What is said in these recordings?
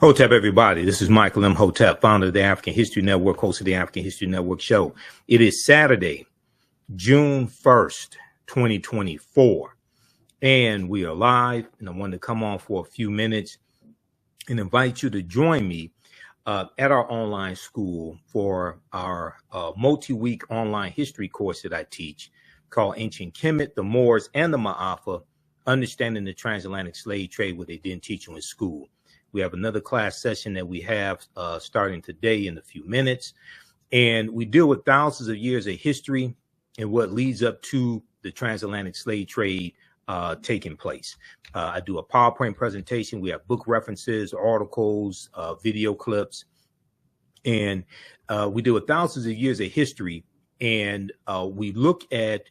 Hotep, everybody. This is Michael Imhotep, founder of the African History Network, host of the African History Network show. It is Saturday, June 1st, 2024, and we are live, and I wanted to come on for a few minutes and invite you to join me at our online school for our multi-week online history course that I teach called Ancient Kemet, the Moors, and the Maafa, Understanding the Transatlantic Slave Trade, what they didn't teach you in school. We have another class session that we have starting today in a few minutes. And we deal with thousands of years of history and what leads up to the transatlantic slave trade taking place. I do a PowerPoint presentation. We have book references, articles, video clips. And we deal with thousands of years of history. And we look at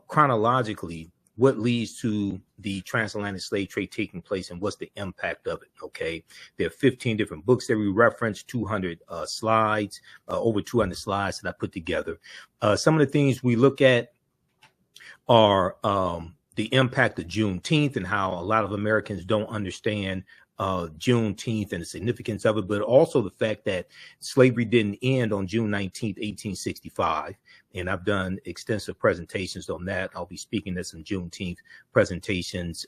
chronologically what leads to the transatlantic slave trade taking place and what's the impact of it. Okay, there are 15 different books that we reference, 200 slides, over 200 slides that I put together. Some of the things we look at are the impact of Juneteenth and how a lot of Americans don't understand Juneteenth and the significance of it, but also the fact that slavery didn't end on June 19th, 1865. And I've done extensive presentations on that. I'll be speaking at some Juneteenth presentations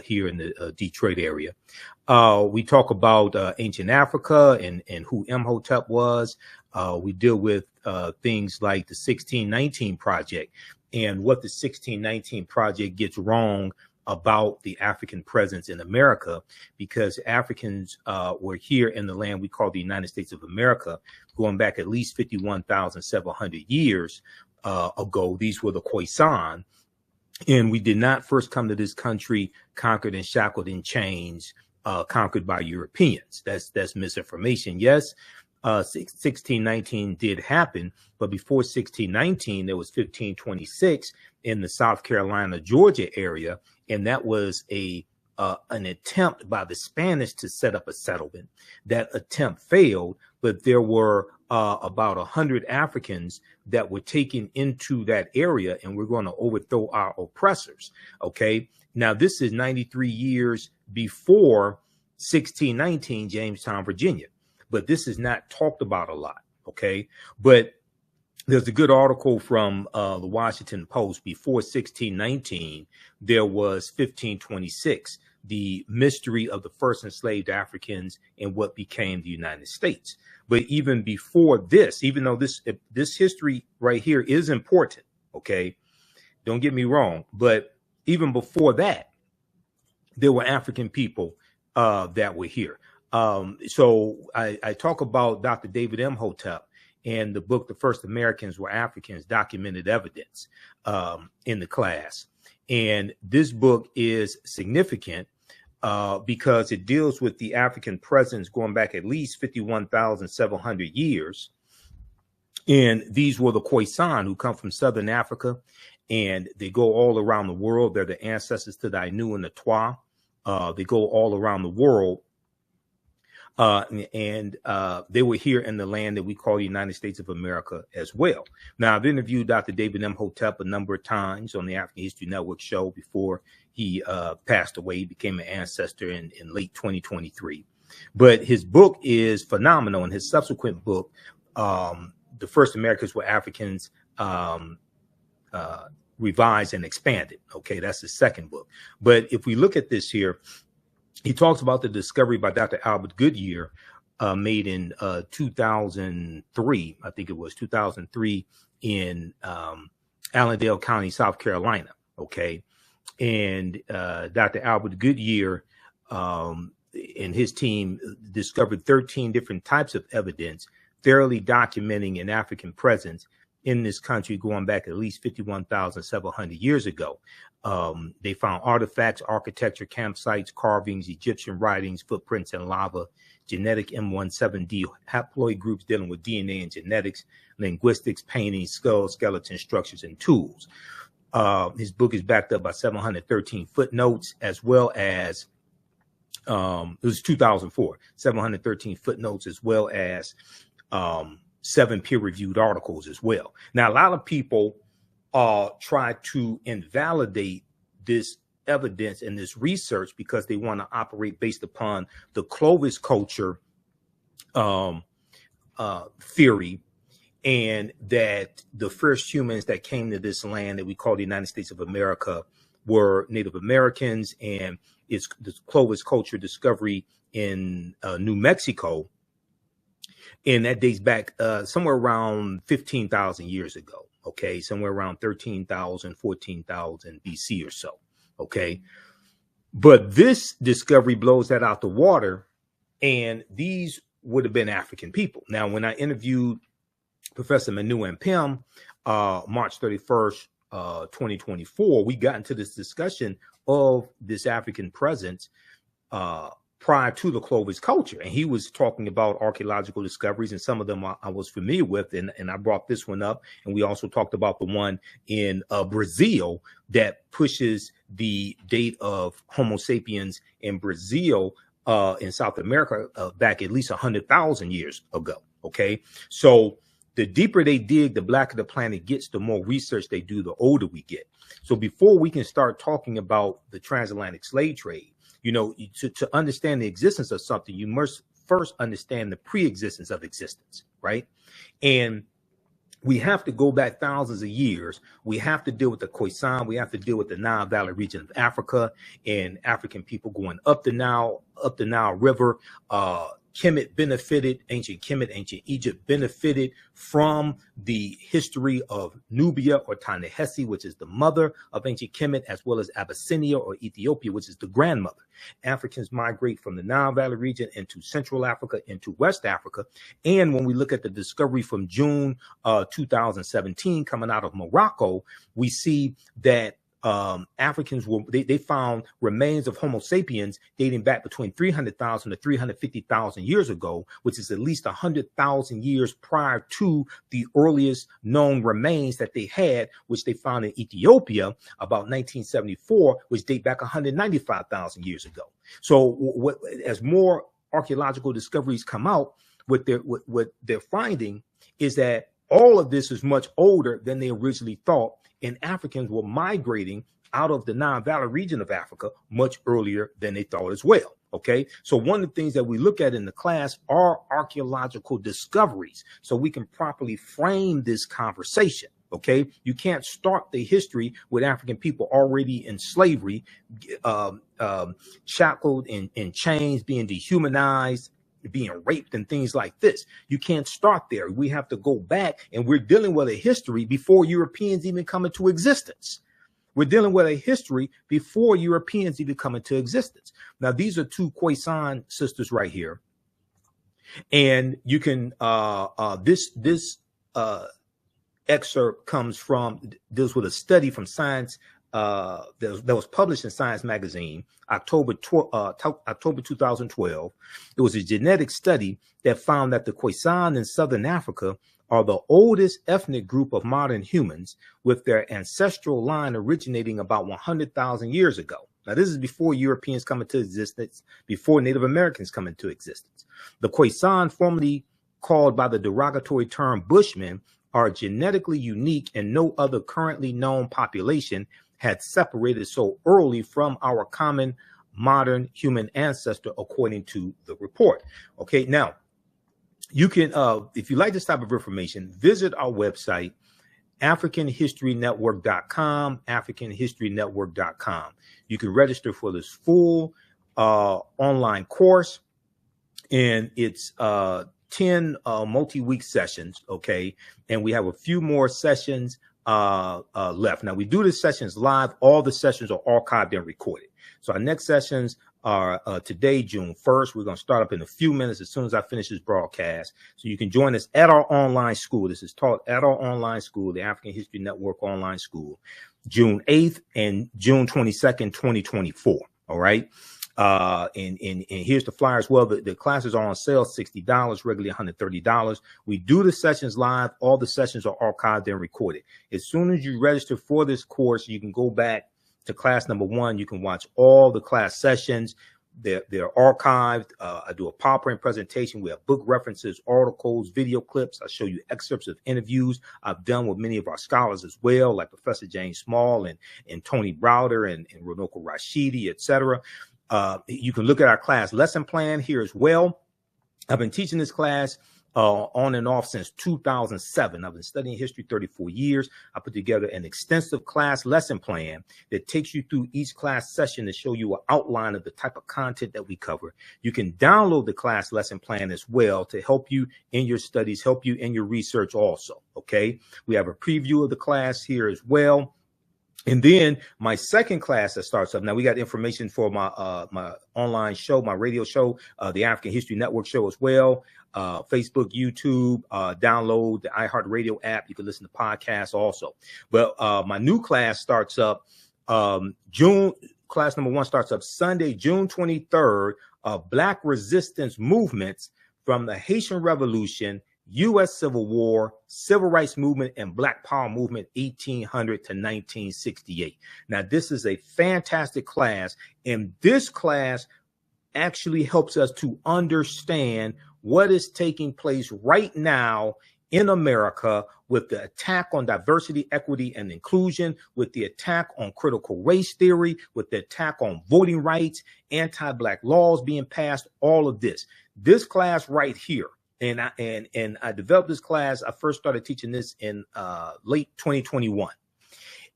here in the Detroit area. We talk about ancient Africa and who Imhotep was. We deal with things like the 1619 Project and what the 1619 Project gets wrong about the African presence in America, because Africans were here in the land we call the United States of America, going back at least 51,700 years ago. These were the Khoisan, and we did not first come to this country conquered and shackled in chains, conquered by Europeans. That's misinformation. Yes, 1619 did happen, but before 1619, there was 1526 in the South Carolina, Georgia area, and that was an attempt by the Spanish to set up a settlement. That attempt failed, but there were about 100 Africans that were taken into that area, and we're going to overthrow our oppressors. Okay, now this is 93 years before 1619, Jamestown, Virginia, but this is not talked about a lot. Okay, but there's a good article from the Washington Post. Before 1619, there was 1526, the mystery of the first enslaved Africans and what became the United States. But even before this, even though this history right here is important, okay, don't get me wrong, but even before that, there were African people that were here. So I talk about Dr. David Imhotep and the book, The First Americans Were Africans, Documented Evidence, in the class. And this book is significant because it deals with the African presence going back at least 51,700 years. And these were the Khoisan, who come from Southern Africa, and they go all around the world. They're the ancestors to the Ainu and the Twa. They go all around the world. And they were here in the land that we call the United States of America as well. Now, I've interviewed Dr. David Imhotep a number of times on the African History Network show before he passed away. He became an ancestor in late 2023. But his book is phenomenal, and his subsequent book, The First Americans Were Africans, Revised and Expanded. Okay, that's the second book. But if we look at this here, he talks about the discovery by Dr. Albert Goodyear made in 2003, I think it was 2003, in Allendale County, South Carolina. Okay. And Dr. Albert Goodyear and his team discovered 13 different types of evidence, thoroughly documenting an African presence in this country going back at least 51,700 years ago. They found artifacts, architecture, campsites, carvings, Egyptian writings, footprints in lava, genetic M17D haploid groups dealing with DNA and genetics, linguistics, paintings, skulls, skeletons, structures, and tools. His book is backed up by 713 footnotes, as well as, it was 2004, 713 footnotes, as well as 7 peer-reviewed articles as well. Now, a lot of people try to invalidate this evidence and this research because they want to operate based upon the Clovis culture theory, and that the first humans that came to this land that we call the United States of America were Native Americans, and it's the Clovis culture discovery in New Mexico. And that dates back somewhere around 15,000 years ago. Okay, somewhere around 13,000, 14,000 BC or so. Okay, but this discovery blows that out the water, and these would have been African people. Now, when I interviewed Professor Manu and Pim, March 31st, 2024, we got into this discussion of this African presence prior to the Clovis culture. And he was talking about archaeological discoveries, and some of them I was familiar with. And I brought this one up. And we also talked about the one in Brazil that pushes the date of Homo sapiens in Brazil, in South America, back at least 100,000 years ago. Okay. So the deeper they dig, the blacker the planet gets, the more research they do, the older we get. So before we can start talking about the transatlantic slave trade, you know, to understand the existence of something, you must first understand the pre-existence of existence, right? And we have to go back thousands of years. We have to deal with the Khoisan. We have to deal with the Nile Valley region of Africa and African people going up the Nile River. Kemet benefited, ancient Kemet, ancient Egypt benefited from the history of Nubia or Ta-Nehisi, which is the mother of ancient Kemet, as well as Abyssinia or Ethiopia, which is the grandmother. Africans migrate from the Nile Valley region into Central Africa, into West Africa. And when we look at the discovery from June 2017 coming out of Morocco, we see that Africans they found remains of Homo sapiens dating back between 300,000 to 350,000 years ago, which is at least 100,000 years prior to the earliest known remains that they had, which they found in Ethiopia about 1974, which date back 195,000 years ago. So as more archaeological discoveries come out, what they're finding is that all of this is much older than they originally thought. And Africans were migrating out of the Nile Valley region of Africa much earlier than they thought as well. Okay, so one of the things that we look at in the class are archaeological discoveries, so we can properly frame this conversation. Okay, you can't start the history with African people already in slavery, shackled in chains, being dehumanized, being raped and things like this. You can't start there. We have to go back, and we're dealing with a history before Europeans even come into existence. We're dealing with a history before Europeans even come into existence. Now, these are two Khoisan sisters right here. And you can, this excerpt comes from, deals with a study from Science, that was published in Science magazine, October 2012. It was a genetic study that found that the Khoisan in Southern Africa are the oldest ethnic group of modern humans, with their ancestral line originating about 100,000 years ago. Now, this is before Europeans come into existence, before Native Americans come into existence. The Khoisan, formerly called by the derogatory term Bushmen, are genetically unique, and no other currently known population had separated so early from our common modern human ancestor, according to the report. Okay, now you can, if you like this type of information, visit our website, AfricanHistoryNetwork.com, AfricanHistoryNetwork.com. You can register for this full online course, and it's 10 multi-week sessions. Okay, and we have a few more sessions left. Now, we do the sessions live. All the sessions are archived and recorded. So our next sessions are today, June 1st. We're going to start up in a few minutes as soon as I finish this broadcast. So you can join us at our online school. This is taught at our online school, the African History Network online school, June 8th and June 22nd, 2024. All right. And here's the flyer as well. The classes are on sale, $60, regularly $130. We do the sessions live. All the sessions are archived and recorded. As soon as you register for this course, you can go back to class number 1. You can watch all the class sessions. They're archived. I do a PowerPoint presentation. We have book references, articles, video clips. I show you excerpts of interviews I've done with many of our scholars as well, like Professor James Small and Tony Browder and Runoko Rashidi, etc. You can look at our class lesson plan here as well. I've been teaching this class on and off since 2007. I've been studying history 34 years. I put together an extensive class lesson plan that takes you through each class session to show you an outline of the type of content that we cover. You can download the class lesson plan as well to help you in your studies, help you in your research also. Okay. We have a preview of the class here as well. And then my second class that starts up. Now we got information for my my online show, my radio show, the African History Network show as well. Facebook, YouTube, download the iHeartRadio app. You can listen to podcasts also. But my new class starts up class number 1 starts up Sunday, June 23rd, Black Resistance Movements from the Haitian Revolution, U.S. Civil War, Civil Rights Movement, and Black Power Movement, 1800 to 1968. Now, this is a fantastic class, and this class actually helps us to understand what is taking place right now in America with the attack on diversity, equity, and inclusion, with the attack on critical race theory, with the attack on voting rights, anti-Black laws being passed, all of this. This class right here, and I developed this class. I first started teaching this in late 2021.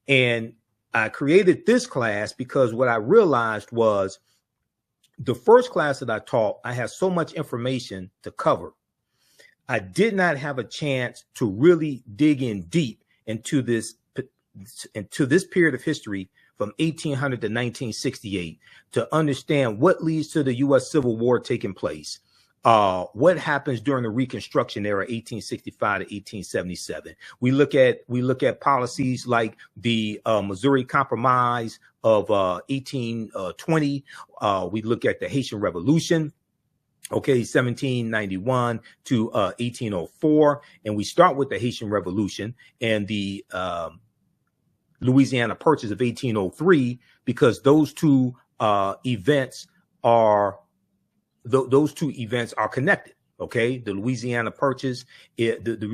And I created this class because what I realized was the first class that I taught, I had so much information to cover. I did not have a chance to really dig in deep into this period of history from 1800 to 1968 to understand what leads to the U.S. Civil War taking place. What happens during the Reconstruction era, 1865 to 1877. We look at policies like the Missouri Compromise of 1820. We look at the Haitian Revolution, okay, 1791 to 1804, and we start with the Haitian Revolution and the Louisiana Purchase of 1803 because those two events are connected. Okay, the Louisiana Purchase, one of the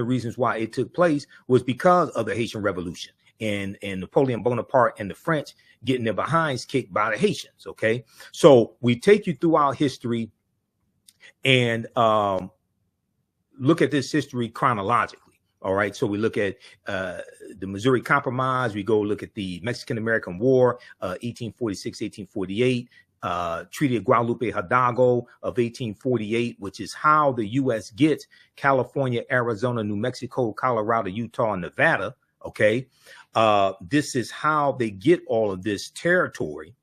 reasons why it took place was because of the Haitian Revolution and Napoleon Bonaparte and the French getting their behinds kicked by the Haitians. Okay, so we take you through our history and look at this history chronologically. All right, so we look at the Missouri Compromise. We go look at the Mexican-American War, 1846, 1848. Treaty of Guadalupe Hidalgo of 1848, which is how the U.S. gets California, Arizona, New Mexico, Colorado, Utah, and Nevada. Okay, this is how they get all of this territory.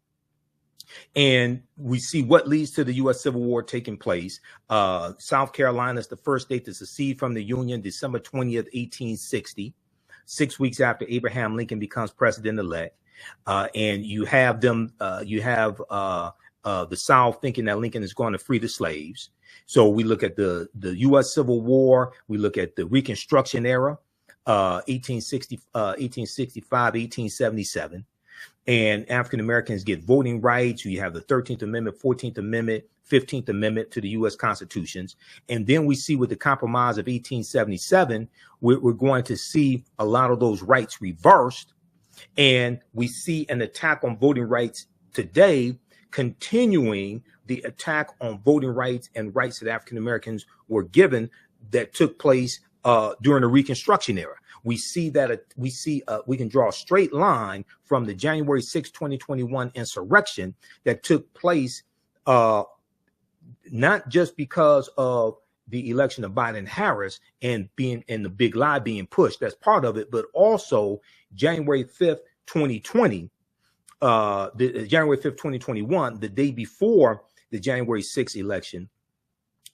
And we see what leads to the U.S. Civil War taking place. South Carolina is the first state to secede from the Union, December 20th, 1860, 6 weeks after Abraham Lincoln becomes president-elect. And you have them, the South thinking that Lincoln is going to free the slaves. So we look at the U.S. Civil War. We look at the Reconstruction era, 1865, 1877. And African Americans get voting rights. You have the 13th Amendment, 14th Amendment, 15th Amendment to the U.S. Constitutions. And then we see with the Compromise of 1877, we're going to see a lot of those rights reversed. And we see an attack on voting rights today, continuing the attack on voting rights and rights that African Americans were given that took place during the Reconstruction era. We see that we can draw a straight line from the January 6, 2021 insurrection that took place, not just because of the election of Biden-Harris and the big lie being pushed. That's part of it, but also January 5th, 2020, January 5th, 2021, the day before the January 6th election,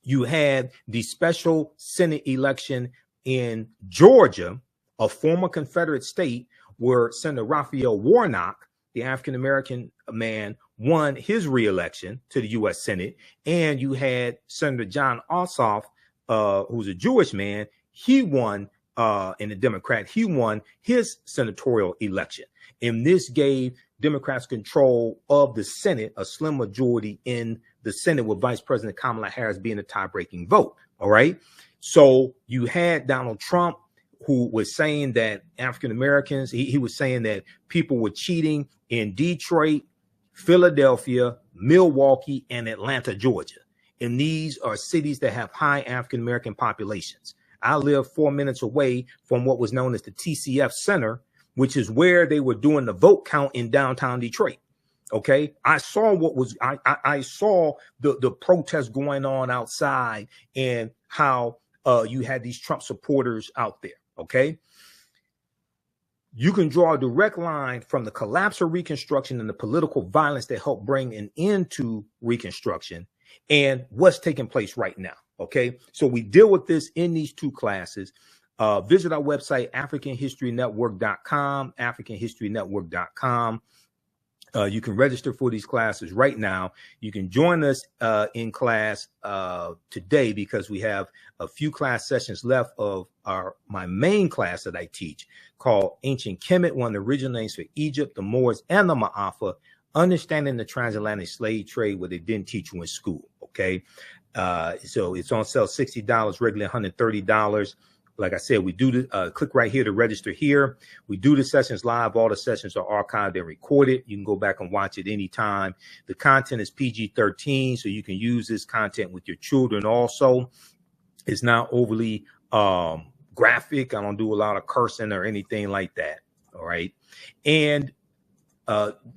you had the special Senate election in Georgia, a former Confederate state, where Senator Raphael Warnock, the African-American man, won his reelection to the U.S. Senate. And you had Senator John Ossoff, who's a Jewish man. He won, and a Democrat, he won his senatorial election. And this gave Democrats control of the Senate, a slim majority in the Senate, with Vice President Kamala Harris being a tie-breaking vote. All right. So you had Donald Trump, who was saying that African Americans, he was saying that people were cheating in Detroit, Philadelphia, Milwaukee, and Atlanta, Georgia. And these are cities that have high African American populations. I live 4 minutes away from what was known as the TCF Center, which is where they were doing the vote count in downtown Detroit. Okay, I saw what was I saw the protests going on outside, and how you had these Trump supporters out there. Okay, you can draw a direct line from the collapse of Reconstruction and the political violence that helped bring an end to Reconstruction and what's taking place right now. Okay, so we deal with this in these two classes. Visit our website, AfricanHistoryNetwork.com, AfricanHistoryNetwork.com. You can register for these classes right now. You can join us in class today, because we have a few class sessions left of my main class that I teach, called Ancient Kemet, one of the original names for Egypt, the Moors, and the Maafa, Understanding the Transatlantic Slave Trade, what they didn't teach you in school. Okay, so it's on sale $60, regularly $130. Like I said, we do the click right here to register here. We do the sessions live. All the sessions are archived and recorded. You can go back and watch it anytime. The content is PG-13, so you can use this content with your children also. It's not overly graphic. I don't do a lot of cursing or anything like that. All right. And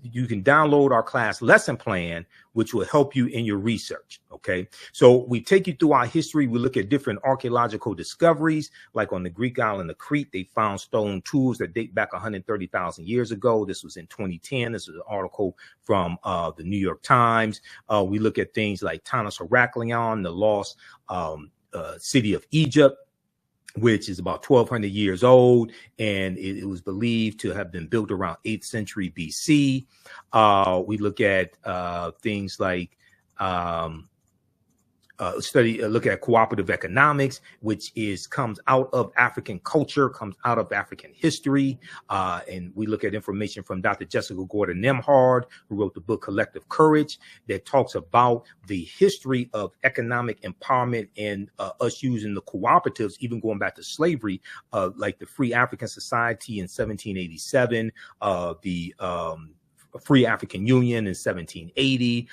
you can download our class lesson plan, which will help you in your research. Okay, so we take you through our history. We look at different archaeological discoveries, like on the Greek island of Crete, they found stone tools that date back 130,000 years ago. This was in 2010. This is an article from the New York Times. We look at things like Tanis Heraklion, the lost city of Egypt, which is about 1,200 years old, and it was believed to have been built around 8th century BC. We look at things like look at cooperative economics, which comes out of African culture, comes out of African history. And we look at information from Dr. Jessica Gordon Nemhard, who wrote the book Collective Courage, that talks about the history of economic empowerment and us using the cooperatives, even going back to slavery, like the Free African Society in 1787, the Free African Union in 1780,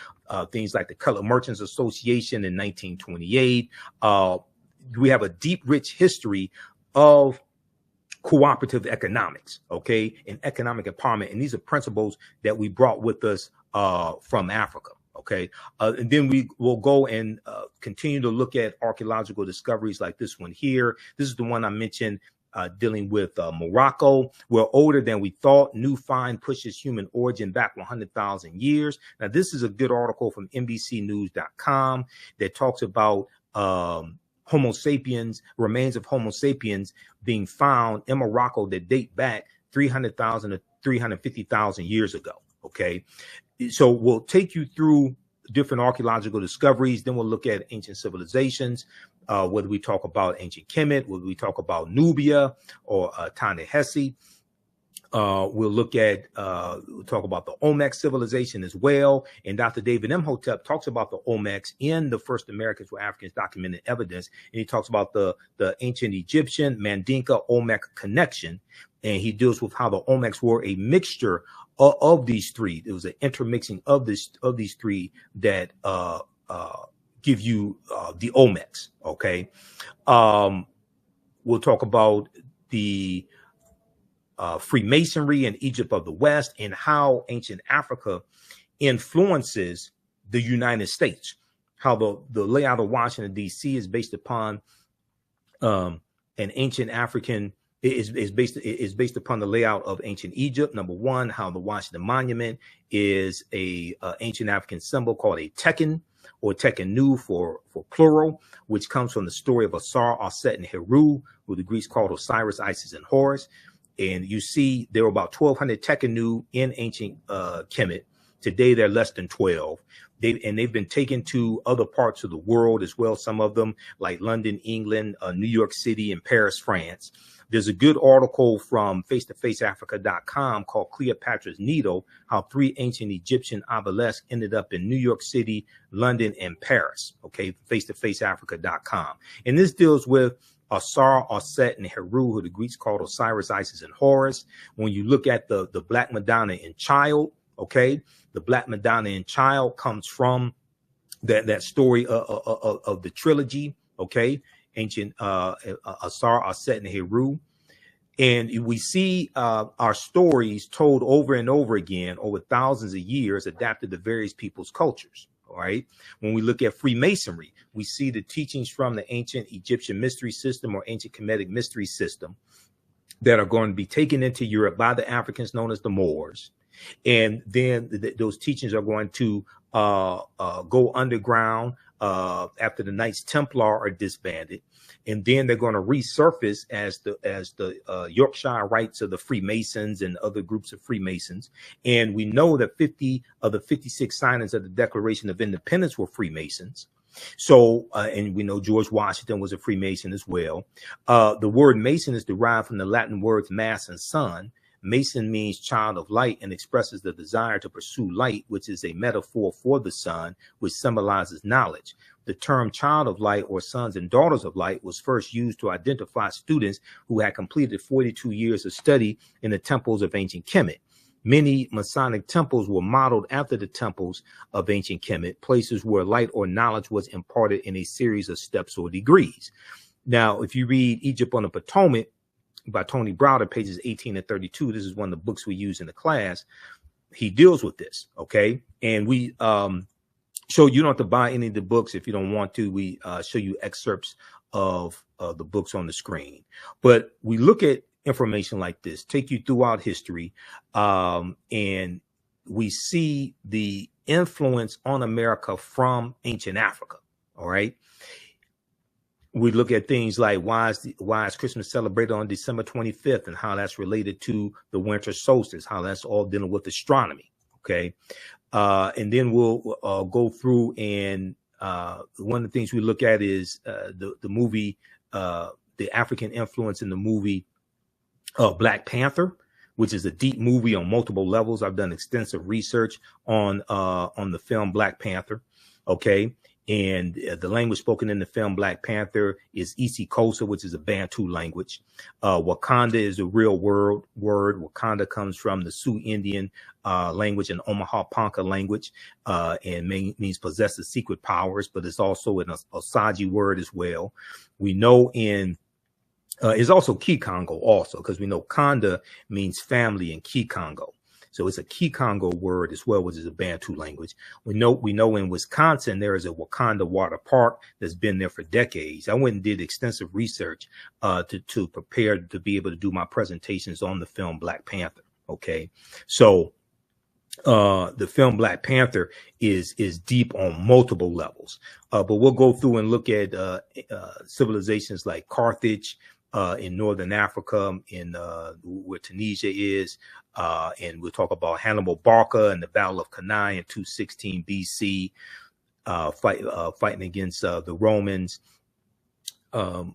things like the Colored Merchants Association in 1928. We have a deep, rich history of cooperative economics, okay, and economic empowerment. And these are principles that we brought with us from Africa, okay. And then we will go and continue to look at archaeological discoveries like this one here. This is the one I mentioned, dealing with Morocco. We're older than we thought. New find pushes human origin back 100,000 years. Now, this is a good article from NBCnews.com that talks about Homo sapiens, remains of Homo sapiens being found in Morocco that date back 300,000 to 350,000 years ago. Okay, so we'll take you through different archaeological discoveries. Then we'll look at ancient civilizations. Whether we talk about ancient Kemet, whether we talk about Nubia or Ta-Nehisi. We'll look at, we'll talk about the Olmec civilization as well. And Dr. David Imhotep talks about the Olmecs in the First Americans were Africans documented evidence. And he talks about the ancient Egyptian Mandinka Olmec connection. And he deals with how the Olmecs were a mixture of these three. It was an intermixing of these three that give you the Olmecs. Okay. We'll talk about the Freemasonry in Egypt of the West and how ancient Africa influences the United States. How the layout of Washington, D.C. is based upon an ancient African is based upon the layout of ancient Egypt. Number one, how the Washington Monument is a ancient African symbol called a Tekken, or Tekkenu for plural, which comes from the story of Asar, Aset, and Heru, who the Greeks called Osiris, Isis, and Horus. And you see there were about 1,200 Tekkenu in ancient Kemet. Today, they're less than 12. They've been taken to other parts of the world as well, some of them like London, England, New York City, and Paris, France. There's a good article from face-to-faceafrica.com called Cleopatra's Needle, how 3 ancient Egyptian obelisks ended up in New York City, London, and Paris. Okay, face-to-faceafrica.com. And this deals with Asar, Aset, and Heru, who the Greeks called Osiris, Isis, and Horus. When you look at the Black Madonna and Child, okay, the Black Madonna and Child comes from that story of the trilogy, okay, ancient Asar, Aset, and Heru. And we see our stories told over and over again over thousands of years, adapted to various people's cultures. All right. When we look at Freemasonry, we see the teachings from the ancient Egyptian mystery system or ancient Kemetic mystery system that are going to be taken into Europe by the Africans known as the Moors. And then those teachings are going to go underground after the Knights Templar are disbanded. And then they're going to resurface as the Yorkshire Rites of the Freemasons and other groups of Freemasons. And we know that 50 of the 56 signers of the Declaration of Independence were Freemasons. So, and we know George Washington was a Freemason as well. The word Mason is derived from the Latin words mass and sun. Mason means child of light and expresses the desire to pursue light, which is a metaphor for the sun, which symbolizes knowledge. The term child of light or sons and daughters of light was first used to identify students who had completed 42 years of study in the temples of ancient Kemet. Many Masonic temples were modeled after the temples of ancient Kemet, places where light or knowledge was imparted in a series of steps or degrees. Now, if you read Egypt on the Potomac by Tony Browder, pages 18 and 32, this is one of the books we use in the class. He deals with this, okay? And we show you don't have to buy any of the books if you don't want to. We show you excerpts of the books on the screen. But we look at information like this, take you throughout history, and we see the influence on America from ancient Africa, all right? We look at things like why is Christmas celebrated on December 25th and how that's related to the winter solstice, how that's all dealing with astronomy, okay? And then we'll go through and one of the things we look at is the movie, the African influence in the movie Black Panther, which is a deep movie on multiple levels. I've done extensive research on the film Black Panther, okay? And the language spoken in the film Black Panther is isiXhosa, which is a Bantu language. Wakanda is a real word. Wakanda comes from the Sioux Indian language and Omaha Ponca language, and means possesses secret powers, but it's also an Osage word as well. We know is also Kikongo also, because we know Kanda means family in Kikongo. So it's a Kikongo word as well, which is a Bantu language. We know in Wisconsin, there is a Wakanda water park that's been there for decades. I went and did extensive research to prepare to be able to do my presentations on the film Black Panther. Okay. So the film Black Panther is deep on multiple levels. But we'll go through and look at civilizations like Carthage, in Northern Africa, in where Tunisia is, and we'll talk about Hannibal Barca and the Battle of Cannae in 216 BC, fighting against the Romans, and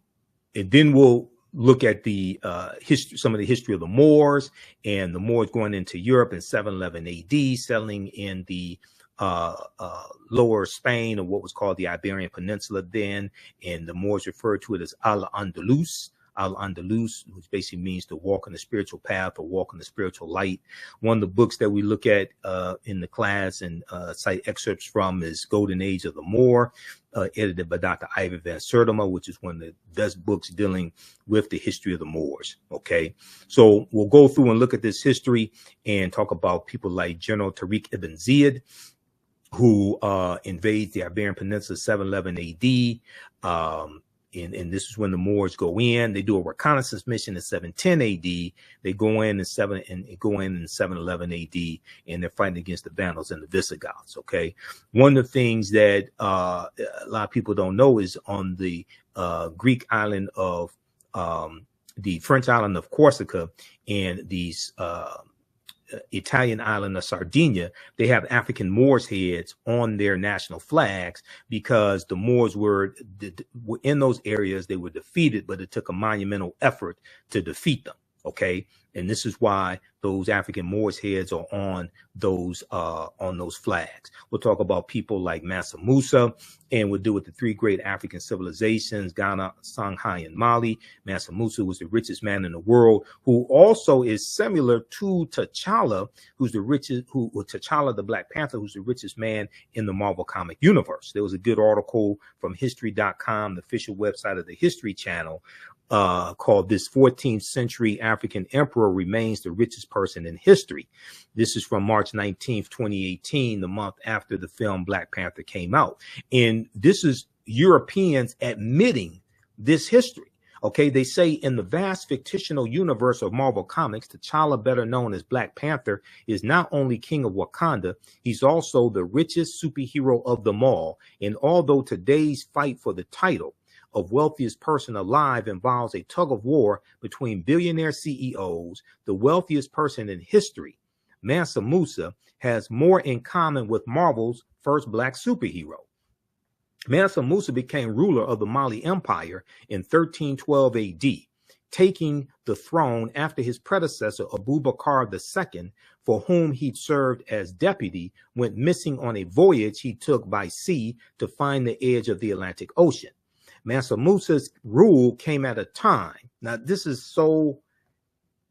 then we'll look at the history, some of the history of the Moors, and the Moors going into Europe in 711 AD, settling in the lower Spain, or what was called the Iberian Peninsula then, and the Moors referred to it as Al-Andalus. Al-Andalus, which basically means to walk in the spiritual path or walk in the spiritual light. One of the books that we look at in the class and cite excerpts from is Golden Age of the Moor, edited by Dr. Ivy Van Sertima, which is one of the best books dealing with the history of the Moors. Okay, so we'll go through and look at this history and talk about people like General Tariq ibn Ziyad, who invades the Iberian Peninsula 711 AD. And this is when the Moors go in. They do a reconnaissance mission in 710 AD. They go in 711 AD, and they're fighting against the Vandals and the Visigoths. Okay, one of the things that a lot of people don't know is on the Greek island of the French island of Corsica, and these Italian island of Sardinia, they have African Moors heads on their national flags because the Moors were in those areas. They were defeated, but it took a monumental effort to defeat them. Okay. And this is why those African Moors heads are on those flags. We'll talk about people like Mansa Musa, and we'll deal with the three great African civilizations, Ghana, Songhai, and Mali. Mansa Musa was the richest man in the world, who also is similar to T'Challa, who's the richest, T'Challa, the Black Panther, who's the richest man in the Marvel comic universe. There was a good article from history.com, the official website of the History Channel, called "This 14th Century African Emperor Remains the Richest Person in History." This is from March 19th, 2018, the month after the film Black Panther came out. And this is Europeans admitting this history. Okay, they say in the vast fictional universe of Marvel Comics, T'Challa, better known as Black Panther, is not only king of Wakanda, he's also the richest superhero of them all. And although today's fight for the title of wealthiest person alive involves a tug of war between billionaire CEOs, the wealthiest person in history, Mansa Musa, has more in common with Marvel's first black superhero. Mansa Musa became ruler of the Mali Empire in 1312 AD, taking the throne after his predecessor Abubakar II, for whom he'd served as deputy, went missing on a voyage he took by sea to find the edge of the Atlantic Ocean. Mansa Musa's rule came at a time. Now, this is so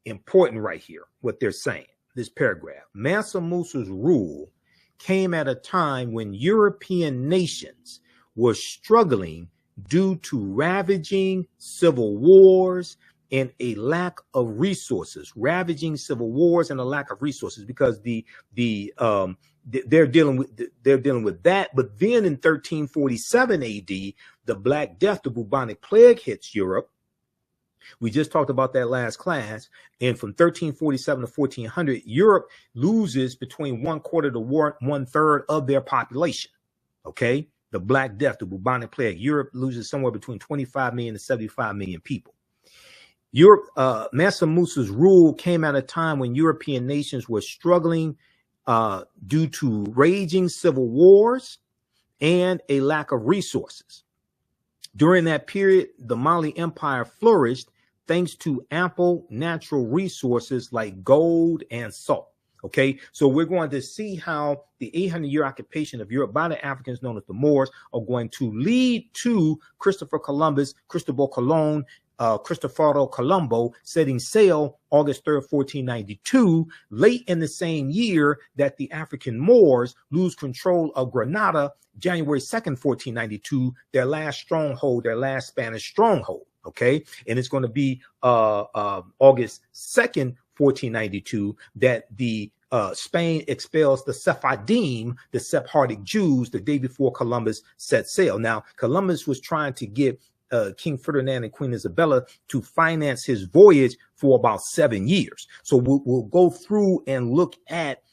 important right here, what they're saying, this paragraph. Mansa Musa's rule came at a time when European nations were struggling due to ravaging civil wars and a lack of resources, because they're dealing with that. But then in 1347 AD, the Black Death, the bubonic plague, hits Europe. We just talked about that last class. And from 1347 to 1400, Europe loses between 1/4 to 1/3 of their population. Okay, the Black Death, the bubonic plague, Europe loses somewhere between 25 million to 75 million people. Mansa Musa's rule came at a time when European nations were struggling due to raging civil wars and a lack of resources. During that period, the Mali Empire flourished thanks to ample natural resources like gold and salt. Okay, so we're going to see how the 800-year occupation of Europe by the Africans known as the Moors are going to lead to Cristoforo Colombo setting sail August 3rd, 1492, late in the same year that the African Moors lose control of Granada, January 2nd, 1492, their last Spanish stronghold. Okay, and it's going to be August 2nd, 1492, that the Spain expels the Sephardim, the Sephardic Jews, the day before Columbus set sail. Now, Columbus was trying to get King Ferdinand and Queen Isabella to finance his voyage for about 7 years. So we'll go through and look at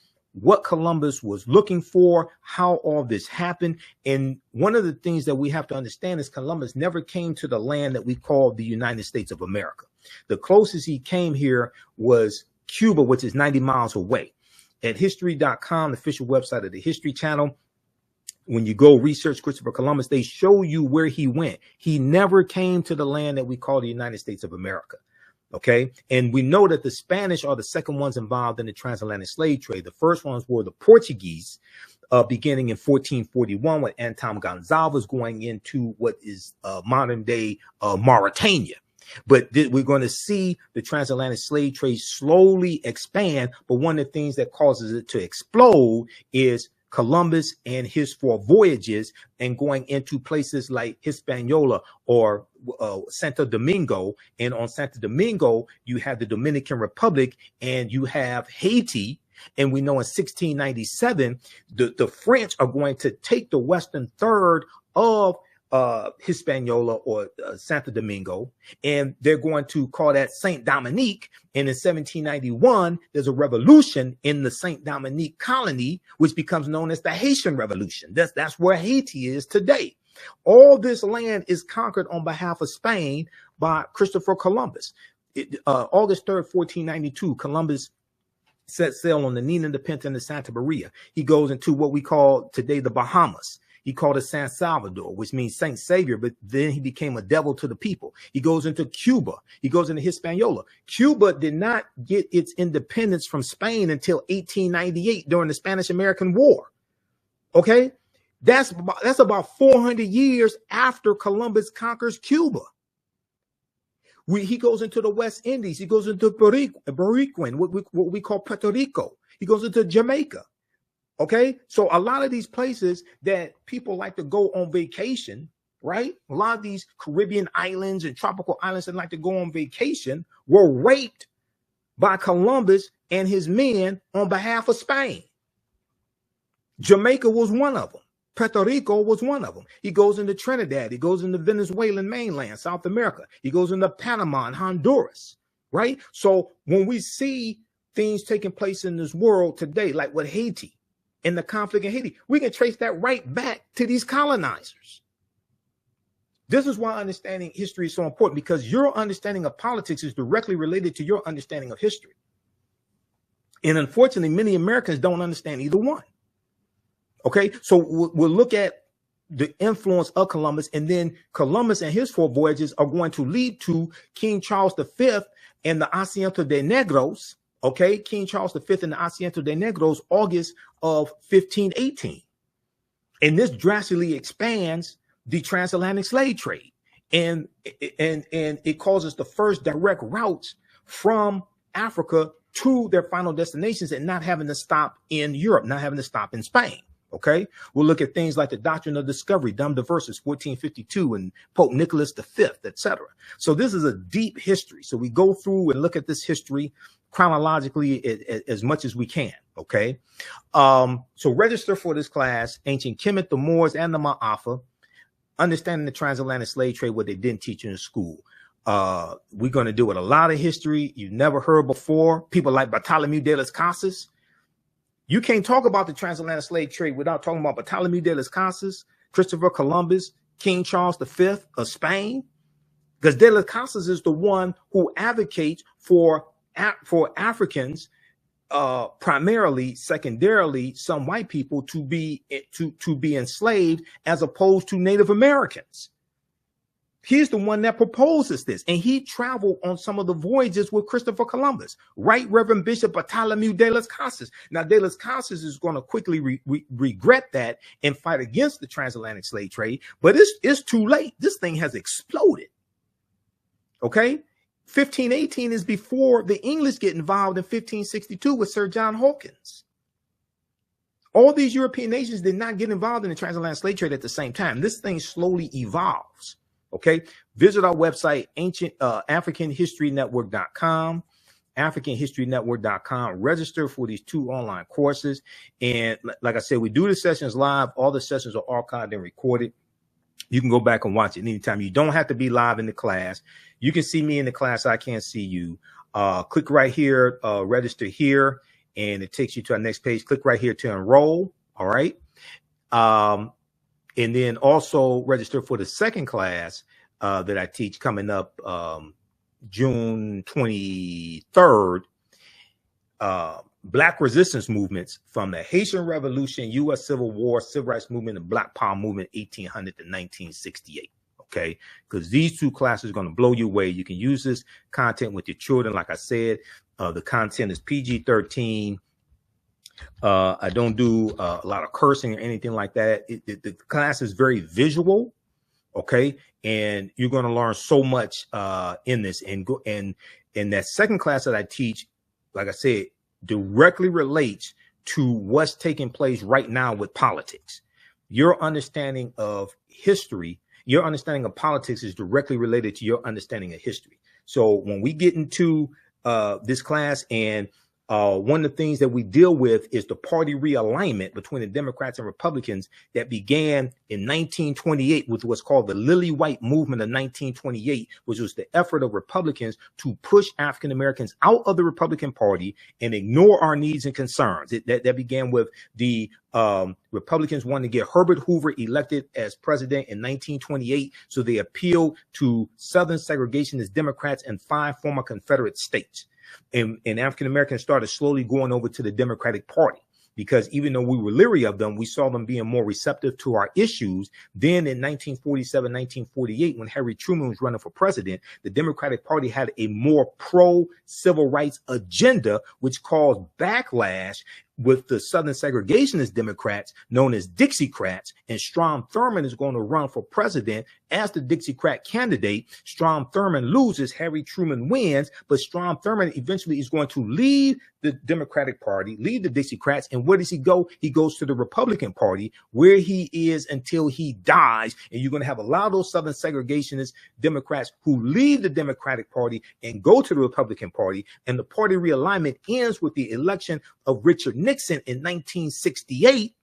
what Columbus was looking for, how all this happened. And one of the things that we have to understand is Columbus never came to the land that we call the United States of America. The closest he came here was Cuba, which is 90 miles away. At history.com, the official website of the History Channel, when you go research Christopher Columbus, they show you where he went. He never came to the land that we call the United States of America. Okay. And we know that the Spanish are the second ones involved in the transatlantic slave trade. The first ones were the Portuguese, beginning in 1441 with Anton Gonzalez going into what is modern day Mauritania. But we're going to see the transatlantic slave trade slowly expand. But one of the things that causes it to explode is Columbus and his 4 voyages and going into places like Hispaniola or Santo Domingo. And on Santo Domingo, you have the Dominican Republic and you have Haiti. And we know in 1697, the French are going to take the western third of Hispaniola or Santo Domingo, and they're going to call that Saint Dominique. And in 1791, there's a revolution in the Saint Dominique colony, which becomes known as the Haitian Revolution. That's where Haiti is today. All this land is conquered on behalf of Spain by Christopher Columbus. August 3rd, 1492, Columbus set sail on the Nina, the Pinta, and the Santa Maria. He goes into what we call today the Bahamas. He called it San Salvador, which means Saint Savior, but then he became a devil to the people. He goes into Cuba. He goes into Hispaniola. Cuba did not get its independence from Spain until 1898 during the Spanish-American War. Okay? That's about 400 years after Columbus conquers Cuba. He goes into the West Indies. He goes into Boricuan, what we call Puerto Rico. He goes into Jamaica. Okay, so a lot of these places that people like to go on vacation, right? A lot of these Caribbean islands and tropical islands that like to go on vacation were raped by Columbus and his men on behalf of Spain. Jamaica was one of them. Puerto Rico was one of them. He goes into Trinidad. He goes into Venezuelan mainland, South America. He goes into Panama and Honduras, right? So when we see things taking place in this world today, like with Haiti, in the conflict in Haiti, we can trace that right back to these colonizers. This is why understanding history is so important, because your understanding of politics is directly related to your understanding of history. And unfortunately, many Americans don't understand either one. Okay, so we'll look at the influence of Columbus, and then Columbus and his 4 voyages are going to lead to King Charles V and the Asiento de Negros. Okay, King Charles V and the Asiento de Negros, August of 1518. And this drastically expands the transatlantic slave trade. And it causes the first direct routes from Africa to their final destinations and not having to stop in Europe, not having to stop in Spain. Okay, we'll look at things like the doctrine of discovery, Dum Diversas, 1452, and Pope Nicholas V, etc. So this is a deep history. So we go through and look at this history chronologically as much as we can. Okay, so register for this class: Ancient Kemet, the Moors, and the Maafa. Understanding the transatlantic slave trade, what they didn't teach you in school. We're going to do it a lot of history you've never heard before. People like Bartolomé de las Casas. You can't talk about the transatlantic slave trade without talking about Bartolomé de las Casas, Christopher Columbus, King Charles V of Spain, because de las Casas is the one who advocates for Africans, primarily, secondarily, some white people to be enslaved as opposed to Native Americans. He's the one that proposes this, and he traveled on some of the voyages with Christopher Columbus. Right Reverend Bishop Bartolomé de las Casas. Now, de las Casas is going to quickly regret that and fight against the transatlantic slave trade, but it's too late. This thing has exploded. Okay, 1518 is before the English get involved in 1562 with Sir John Hawkins. All these European nations did not get involved in the transatlantic slave trade at the same time. This thing slowly evolves. Okay, visit our website, AfricanHistoryNetwork.com, AfricanHistoryNetwork.com. Register for these 2 online courses. And like I said, we do the sessions live. All the sessions are archived and recorded. You can go back and watch it anytime. You don't have to be live in the class. You can see me in the class. I can't see you. Click right here, register here, and it takes you to our next page. Click right here to enroll. All right. And then also register for the second class that I teach coming up June 23rd. Black resistance movements from the Haitian Revolution, U.S. Civil War, Civil Rights Movement, and Black Power Movement, 1800 to 1968. Okay, because these 2 classes are going to blow you away. You can use this content with your children. Like I said, the content is PG-13. I don't do a lot of cursing or anything like that. The class is very visual, okay, and you're going to learn so much in this. And that second class that I teach, like I said, directly relates to what's taking place right now with politics. Your understanding of history, your understanding of politics is directly related to your understanding of history. So when we get into this class, and one of the things that we deal with is the party realignment between the Democrats and Republicans that began in 1928 with what's called the Lily White Movement of 1928, which was the effort of Republicans to push African Americans out of the Republican Party and ignore our needs and concerns. That began with the Republicans wanting to get Herbert Hoover elected as president in 1928. So they appealed to Southern segregationist Democrats in 5 former Confederate states. And African Americans started slowly going over to the Democratic Party, because even though we were leery of them, we saw them being more receptive to our issues. Then in 1947, 1948, when Harry Truman was running for president, the Democratic Party had a more pro-civil rights agenda, which caused backlash with the Southern segregationist Democrats known as Dixiecrats, and Strom Thurmond is going to run for president as the Dixiecrat candidate. Strom Thurmond loses, Harry Truman wins, but Strom Thurmond eventually is going to leave the Democratic Party, leave the Dixiecrats, and where does he go? He goes to the Republican Party, where he is until he dies. And you're going to have a lot of those Southern segregationist Democrats who leave the Democratic Party and go to the Republican Party, and the party realignment ends with the election of Richard Nixon in 1968,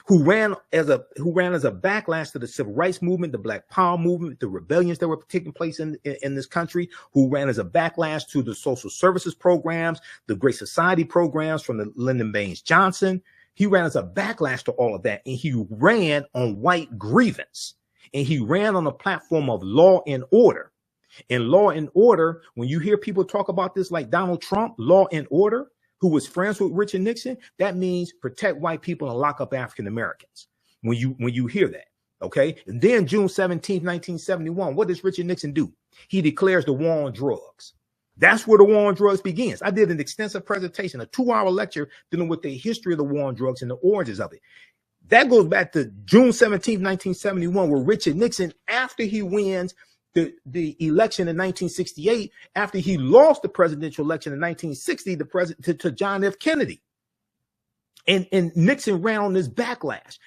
who ran as a backlash to the civil rights movement, the Black Power movement, the rebellions that were taking place in this country, who ran as a backlash to the social services programs, the Great Society programs from the Lyndon Baines Johnson. He ran as a backlash to all of that, and he ran on white grievance, and he ran on a platform of law and order. And law and order, when you hear people talk about this like Donald Trump, law and order, who was friends with Richard Nixon, that means protect white people and lock up African Americans. When you hear that, okay? And then June 17th, 1971, what does Richard Nixon do? He declares the war on drugs. That's where the war on drugs begins. I did an extensive presentation, a 2-hour lecture dealing with the history of the war on drugs and the origins of it. That goes back to June 17th, 1971, where Richard Nixon, after he wins the election in 1968, after he lost the presidential election in 1960, to John F. Kennedy, and Nixon ran on this backlash.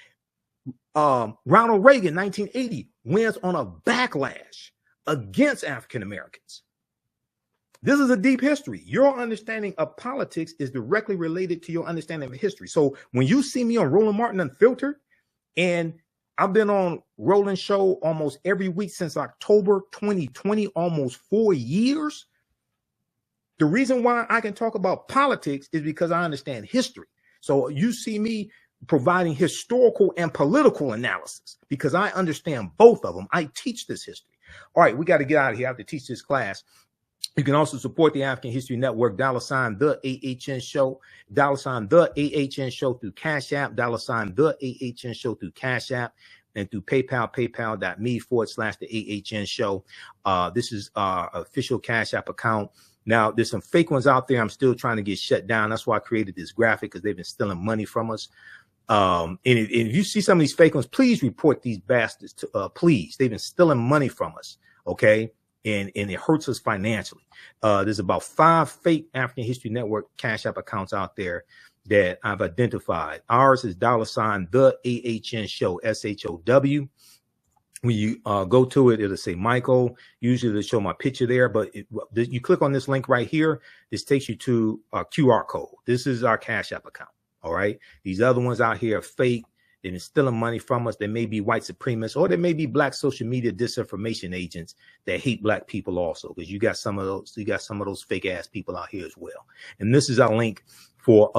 Ronald Reagan, 1980, wins on a backlash against African Americans. This is a deep history. Your understanding of politics is directly related to your understanding of history. So when you see me on Roland Martin Unfiltered, and I've been on Roland's show almost every week since October 2020, almost 4 years. The reason why I can talk about politics is because I understand history. So you see me providing historical and political analysis because I understand both of them. I teach this history. All right, we got to get out of here. I have to teach this class. You can also support the African History Network, $, the AHN show, $, the AHN show through Cash App, $, the AHN show through Cash App, and through PayPal, paypal.me/the AHN show. This is our official Cash App account. Now, there's some fake ones out there I'm still trying to get shut down. That's why I created this graphic, because they've been stealing money from us. And if you see some of these fake ones, please report these bastards to, please. They've been stealing money from us, okay? And it hurts us financially. There's about 5 fake African History Network Cash App accounts out there that I've identified. Ours is $, the AHN show, SHOW. When you go to it, it'll say Michael. Usually it'll show my picture there, but you click on this link right here. This takes you to a QR code. This is our Cash App account. All right. These other ones out here are fake. They've been stealing money from us. They may be white supremacists, or they may be black social media disinformation agents that hate black people also, because you got some of those fake ass people out here as well. And this is our link for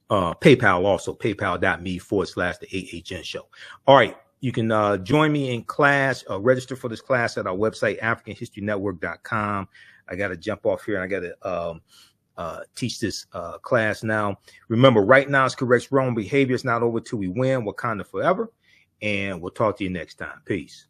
PayPal also, paypal.me/the AHN show. All right. You can join me in class, register for this class at our website, AfricanHistoryNetwork.com. I got to jump off here. I got to teach this class now. Remember, right now is correct wrong behavior. It's not over till we win. Wakanda forever. And we'll talk to you next time. Peace.